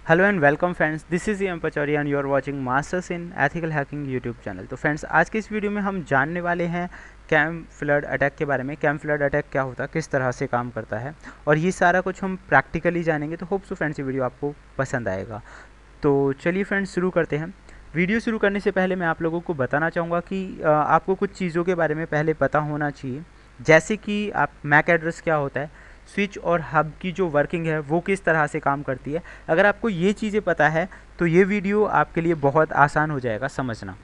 Hello and welcome friends, this is M Pachauria and you are watching masters in ethical hacking YouTube channel. तो friends, आज के इस video में हम जानने वाले हैं कैम फ्लड अटैक के बारे में। कैम फ्लड अटैक क्या होता है, किस तरह से काम करता है, और ये सारा कुछ हम प्रैक्टिकली जानेंगे। तो होप सो फ्रेंड्स ये वीडियो आपको पसंद आएगा। तो चलिए फ्रेंड्स, शुरू करते हैं। वीडियो शुरू करने से पहले मैं आप लोगों को बताना चाहूँगा कि आपको कुछ चीज़ों के बारे में पहले पता होना चाहिए, जैसे कि आप मैक एड्रेस क्या होता है, स्विच और हब की जो वर्किंग है वो किस तरह से काम करती है। अगर आपको ये चीज़ें पता है तो ये वीडियो आपके लिए बहुत आसान हो जाएगा समझना।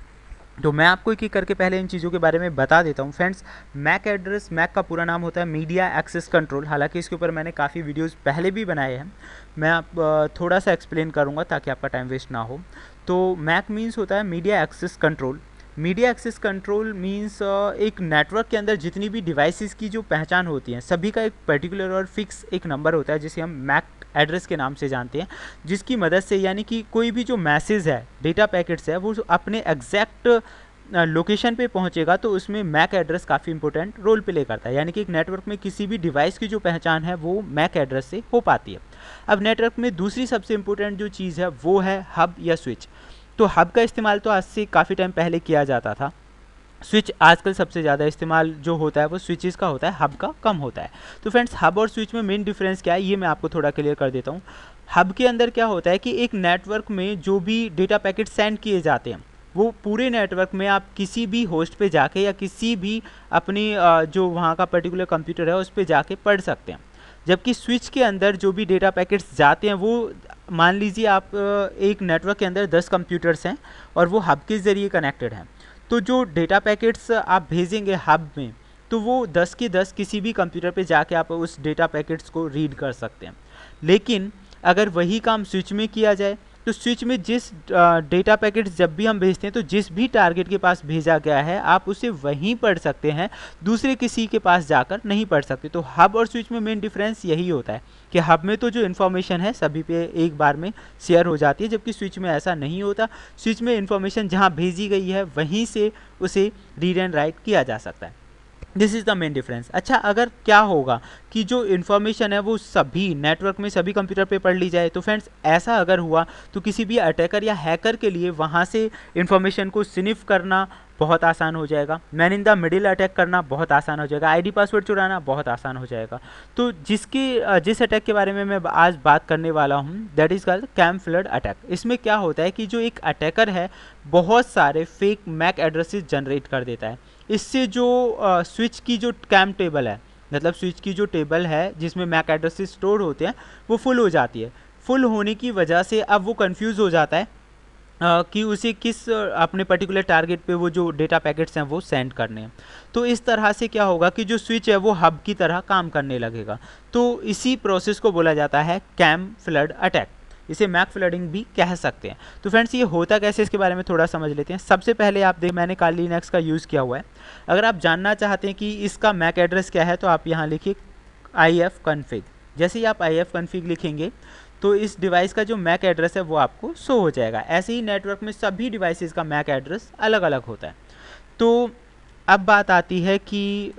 तो मैं आपको एक एक करके पहले इन चीज़ों के बारे में बता देता हूँ। फ्रेंड्स, मैक एड्रेस, मैक का पूरा नाम होता है मीडिया एक्सेस कंट्रोल। हालांकि इसके ऊपर मैंने काफ़ी वीडियोस पहले भी बनाए हैं, मैं आप थोड़ा सा एक्सप्लेन करूँगा ताकि आपका टाइम वेस्ट ना हो। तो मैक मीन्स होता है media access control. Media access control means एक नेटवर्क के अंदर जितनी भी डिवाइसेस की जो पहचान होती है, सभी का एक पर्टिकुलर और फिक्स एक नंबर होता है जिसे हम मैक एड्रेस के नाम से जानते हैं, जिसकी मदद से यानी कि कोई भी जो मैसेज है, डेटा पैकेट्स है, वो अपने एग्जैक्ट लोकेशन पे पहुंचेगा तो उसमें मैक एड्रेस काफ़ी इंपॉर्टेंट रोल प्ले करता है। यानी कि एक नेटवर्क में किसी भी डिवाइस की जो पहचान है वो मैक एड्रेस से हो पाती है। अब नेटवर्क में दूसरी सबसे इंपॉर्टेंट जो चीज़ है वो है हब या स्विच। तो हब का इस्तेमाल तो आज से काफ़ी टाइम पहले किया जाता था। स्विच आजकल सबसे ज़्यादा इस्तेमाल जो होता है वो स्विचेस का होता है, हब का कम होता है। तो फ्रेंड्स, हब और स्विच में मेन डिफरेंस क्या है ये मैं आपको थोड़ा क्लियर कर देता हूँ। हब के अंदर क्या होता है कि एक नेटवर्क में जो भी डेटा पैकेट सेंड किए जाते हैं वो पूरे नेटवर्क में आप किसी भी होस्ट पे जाके या किसी भी अपनी जो वहाँ का पर्टिकुलर कंप्यूटर है उस पर जाके पढ़ सकते हैं। जबकि स्विच के अंदर जो भी डेटा पैकेट्स जाते हैं वो, मान लीजिए आप एक नेटवर्क के अंदर 10 कंप्यूटर्स हैं और वो हब के ज़रिए कनेक्टेड हैं। तो जो डेटा पैकेट्स आप भेजेंगे हब में, तो वो 10 के 10 किसी भी कंप्यूटर पे जाके आप उस डेटा पैकेट्स को रीड कर सकते हैं। लेकिन अगर वही काम स्विच में किया जाए तो स्विच में जिस डेटा पैकेट्स जब भी हम भेजते हैं तो जिस भी टारगेट के पास भेजा गया है आप उसे वहीं पढ़ सकते हैं, दूसरे किसी के पास जाकर नहीं पढ़ सकते। तो हब और स्विच में मेन डिफरेंस यही होता है कि हब में तो जो इन्फॉर्मेशन है सभी पे एक बार में शेयर हो जाती है, जबकि स्विच में ऐसा नहीं होता। स्विच में इन्फॉर्मेशन जहाँ भेजी गई है वहीं से उसे रीड एंड राइट किया जा सकता है। This is the main difference. अच्छा, अगर क्या होगा कि जो इन्फॉर्मेशन है वो सभी नेटवर्क में सभी कंप्यूटर पे पढ़ ली जाए, तो फ्रेंड्स ऐसा अगर हुआ तो किसी भी अटैकर या हैकर के लिए वहाँ से इन्फॉर्मेशन को स्निफ करना बहुत आसान हो जाएगा। Man in the middle attack करना बहुत आसान हो जाएगा, आईडी पासवर्ड चुराना बहुत आसान हो जाएगा। तो जिस अटैक के बारे में मैं आज बात करने वाला हूँ that is called CAM flood attack. इसमें क्या होता है कि जो एक अटैकर है बहुत सारे फेक मैक एड्रेसेस जनरेट कर देता है। इससे जो स्विच की जो कैम टेबल है, मतलब स्विच की जो टेबल है जिसमें मैक एड्रेसेस स्टोर होते हैं, वो फुल हो जाती है। फुल होने की वजह से अब वो कंफ्यूज हो जाता है कि उसे किस अपने पर्टिकुलर टारगेट पे वो जो डेटा पैकेट्स हैं वो सेंड करने हैं। तो इस तरह से क्या होगा कि जो स्विच है वो हब की तरह काम करने लगेगा। तो इसी प्रोसेस को बोला जाता है कैम फ्लड अटैक। इसे मैक फ्लडिंग भी कह सकते हैं। तो फ्रेंड्स, ये होता कैसे इसके बारे में थोड़ा समझ लेते हैं। सबसे पहले आप देख, मैंने काली लिनक्स का यूज़ किया हुआ है। अगर आप जानना चाहते हैं कि इसका मैक एड्रेस क्या है तो आप यहाँ लिखिए ifconfig। जैसे ही आप ifconfig लिखेंगे तो इस डिवाइस का जो मैक एड्रेस है वो आपको शो हो जाएगा। ऐसे ही नेटवर्क में सभी डिवाइसेस का मैक एड्रेस अलग अलग होता है। तो अब बात आती है कि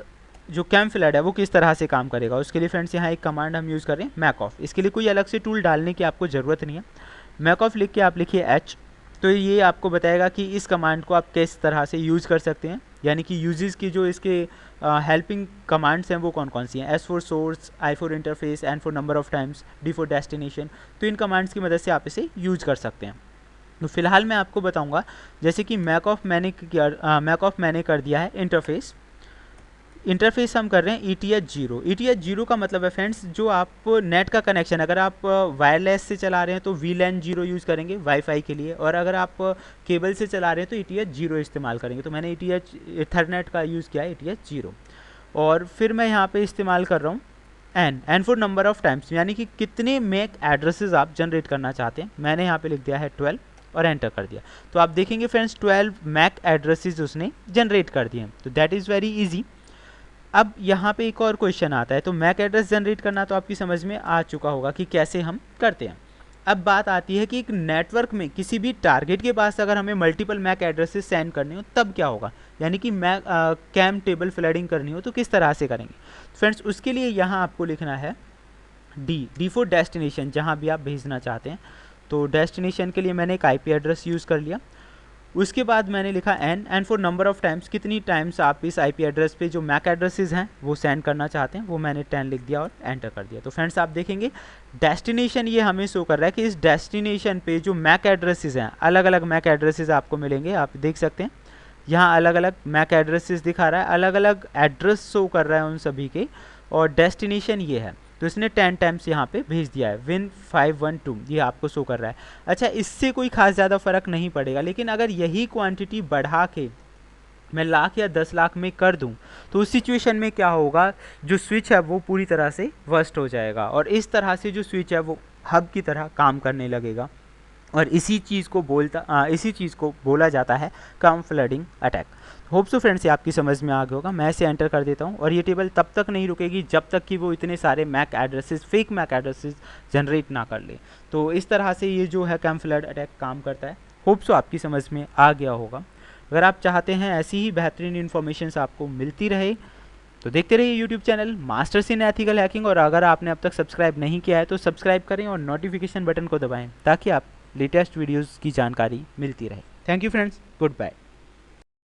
जो कैम फ्लड है वो किस तरह से काम करेगा। उसके लिए फ्रेंड्स यहाँ एक कमांड हम यूज़ करें, मैक ऑफ। इसके लिए कोई अलग से टूल डालने की आपको ज़रूरत नहीं है। मैक ऑफ लिख के आप लिखिए h, तो ये आपको बताएगा कि इस कमांड को आप किस तरह से यूज़ कर सकते हैं, यानी कि यूजेस की जो इसके हेल्पिंग कमांड्स हैं वो कौन कौन सी हैं। S for source, I for interface, N for number of times, D for destination. तो इन कमांड्स की मदद से आप इसे यूज़ कर सकते हैं। तो फिलहाल मैं आपको बताऊंगा, जैसे कि मैक ऑफ मैंने कर दिया है इंटरफेस। इंटरफेस हम कर रहे हैं ETH0। ETH0 का मतलब है फ्रेंड्स जो आप नेट का कनेक्शन, अगर आप वायरलेस से चला रहे हैं तो VLAN 0 यूज़ करेंगे वाईफाई के लिए, और अगर आप केबल से चला रहे हैं तो ETH0 इस्तेमाल करेंगे। तो मैंने ईथरनेट का यूज़ किया है ETH0। और फिर मैं यहाँ पे इस्तेमाल कर रहा हूँ N for number of times, यानी कि कितने मैक एड्रेसेस आप जनरेट करना चाहते हैं। मैंने यहाँ पे लिख दिया है 12 और एंटर कर दिया। तो आप देखेंगे फ्रेंड्स 12 मैक एड्रेसेस उसने जनरेट कर दिए हैं। तो दैट इज़ वेरी इजी। अब यहाँ पे एक और क्वेश्चन आता है। तो मैक एड्रेस जनरेट करना तो आपकी समझ में आ चुका होगा कि कैसे हम करते हैं। अब बात आती है कि एक नेटवर्क में किसी भी टारगेट के पास अगर हमें मल्टीपल मैक एड्रेसेस सेंड करनी हो तब क्या होगा, यानी कि मैक कैम टेबल फ्लडिंग करनी हो तो किस तरह से करेंगे। फ्रेंड्स, उसके लिए यहाँ आपको लिखना है डी फॉर डेस्टिनेशन, जहाँ भी आप भेजना चाहते हैं। तो डेस्टिनेशन के लिए मैंने एक IP एड्रेस यूज़ कर लिया। उसके बाद मैंने लिखा N for number of times, कितनी टाइम्स आप इस IP एड्रेस पे जो मैक एड्रेसेस हैं वो सेंड करना चाहते हैं, वो मैंने 10 लिख दिया और एंटर कर दिया। तो फ्रेंड्स आप देखेंगे डेस्टिनेशन ये हमें शो कर रहा है कि इस डेस्टिनेशन पे जो मैक एड्रेसेस हैं, अलग अलग मैक एड्रेसेस आपको मिलेंगे। आप देख सकते हैं यहाँ अलग अलग मैक एड्रेसेस दिखा रहा है, अलग अलग एड्रेस शो कर रहा है उन सभी के, और डेस्टिनेशन ये है। तो इसने 10 टाइम्स यहाँ पे भेज दिया है, विन 512 ये आपको शो कर रहा है। अच्छा, इससे कोई खास ज़्यादा फ़र्क नहीं पड़ेगा, लेकिन अगर यही क्वांटिटी बढ़ा के मैं लाख या 10 लाख में कर दूं तो उस सिचुएशन में क्या होगा, जो स्विच है वो पूरी तरह से वर्स्ट हो जाएगा, और इस तरह से जो स्विच है वो हब की तरह काम करने लगेगा। और इसी चीज़ को बोला जाता है कम flooding attack. Hope so friends ये आपकी समझ में आ गया होगा। मैं इसे एंटर कर देता हूँ, और ये टेबल तब तक नहीं रुकेगी जब तक कि वो इतने सारे MAC addresses, fake MAC addresses generate ना कर ले। तो इस तरह से ये जो है कम फ्लड अटैक काम करता है। होप सो आपकी समझ में आ गया होगा। अगर आप चाहते हैं ऐसी ही बेहतरीन इन्फॉर्मेशन आपको मिलती रहे तो देखते रहिए YouTube channel masters in ethical hacking, और अगर आपने अब तक सब्सक्राइब नहीं किया है तो सब्सक्राइब करें और नोटिफिकेशन बटन को दबाएं ताकि आप लेटेस्ट वीडियोस की जानकारी मिलती रहे। Thank you friends, good bye.